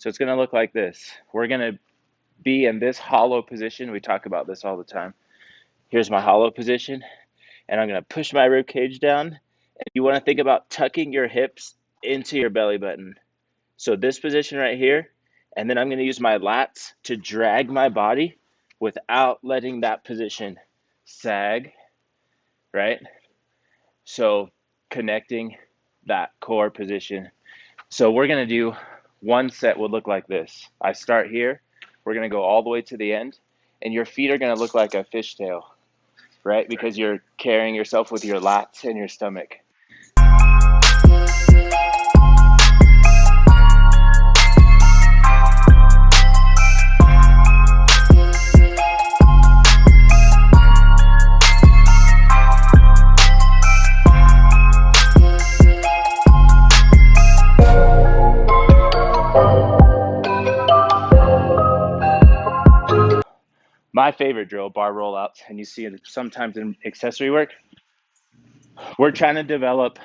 So it's going to look like this. We're going to be in this hollow position. We talk about this all the time. Here's my hollow position, and I'm going to push my rib cage down. And you want to think about tucking your hips into your belly button. So this position right here, and then I'm going to use my lats to drag my body without letting that position sag, right? So connecting that core position. So we're going to do one set would look like this. I start here. We're going to go all the way to the end, and your feet are going to look like a fishtail, right? Because you're carrying yourself with your lats and your stomach. My favorite drill, bar rollouts, and you see it sometimes in accessory work. We're trying to develop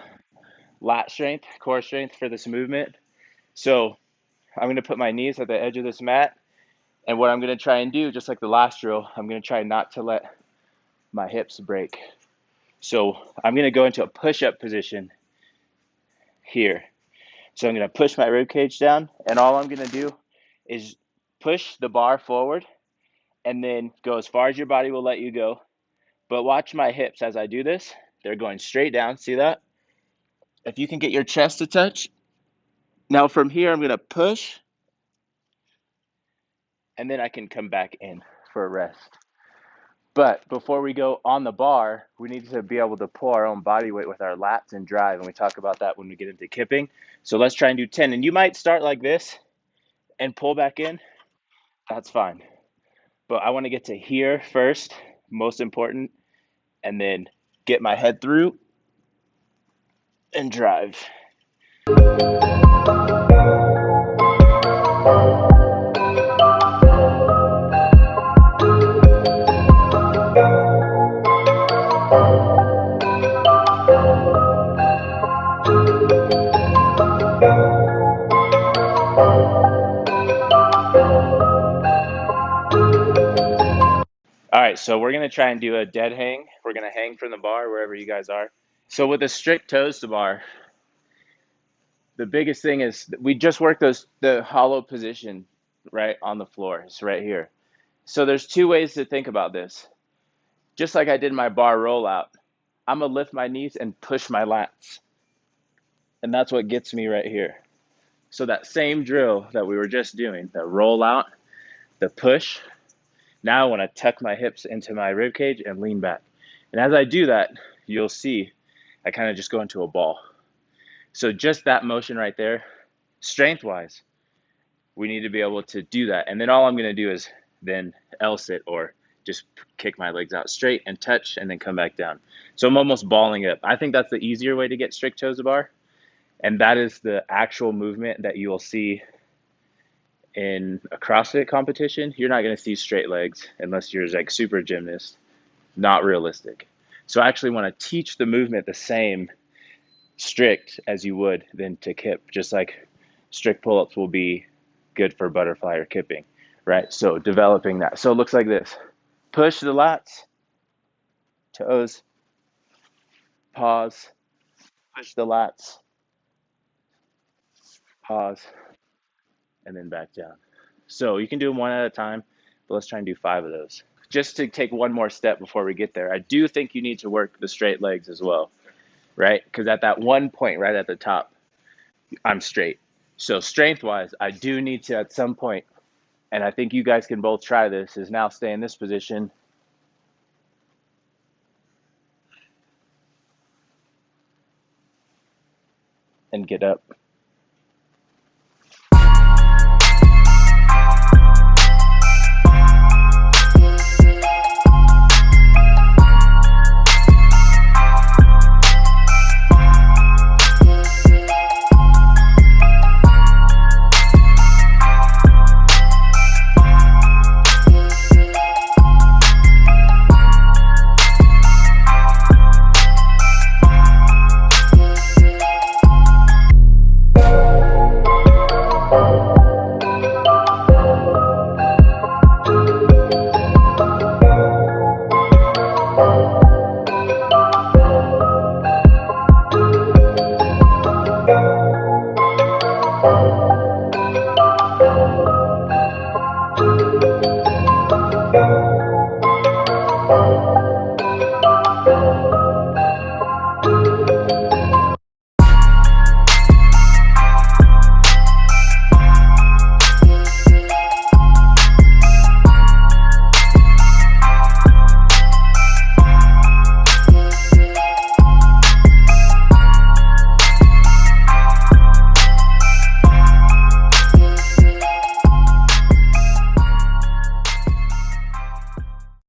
lat strength, core strength for this movement. So I'm going to put my knees at the edge of this mat, and what I'm going to try and do, just like the last drill, I'm going to try not to let my hips break. So I'm going to go into a push-up position here. So I'm going to push my rib cage down, and all I'm going to do is push the bar forward and then go as far as your body will let you go. But watch my hips as I do this. They're going straight down. See that? If you can get your chest to touch. Now from here, I'm going to push, and then I can come back in for a rest. But before we go on the bar, we need to be able to pull our own body weight with our lats and drive. And we talk about that when we get into kipping. So let's try and do 10. And you might start like this and pull back in. That's fine. But I want to get to here first, most important, and then get my head through and drive. All right, so we're going to try and do a dead hang. We're going to hang from the bar wherever you guys are. So with the strict toes to bar, the biggest thing is we just work the hollow position right on the floor. It's right here. So there's two ways to think about this. Just like I did my bar rollout, I'm going to lift my knees and push my lats. And that's what gets me right here. So that same drill that we were just doing, the rollout, the push, now I want to tuck my hips into my rib cage and lean back. And as I do that, you'll see I kind of just go into a ball. So just that motion right there, strength-wise, we need to be able to do that. And then all I'm going to do is then L-sit or just kick my legs out straight and touch and then come back down. So I'm almost balling up. I think that's the easier way to get strict toes to bar. And that is the actual movement that you will see in a CrossFit competition. You're not going to see straight legs unless you're like super gymnast. Not realistic. So I actually want to teach the movement the same strict as you would then to kip, just like strict pull-ups will be good for butterfly or kipping, right? So developing that. So it looks like this. Push the lats, toes, pause, push the lats, pause, and then back down. So you can do them one at a time, but let's try and do 5 of those. Just to take one more step before we get there, I do think you need to work the straight legs as well, right? Because at that one point right at the top, I'm straight. So strength-wise, I do need to at some point, and I think you guys can both try this, is now stay in this position. And get up.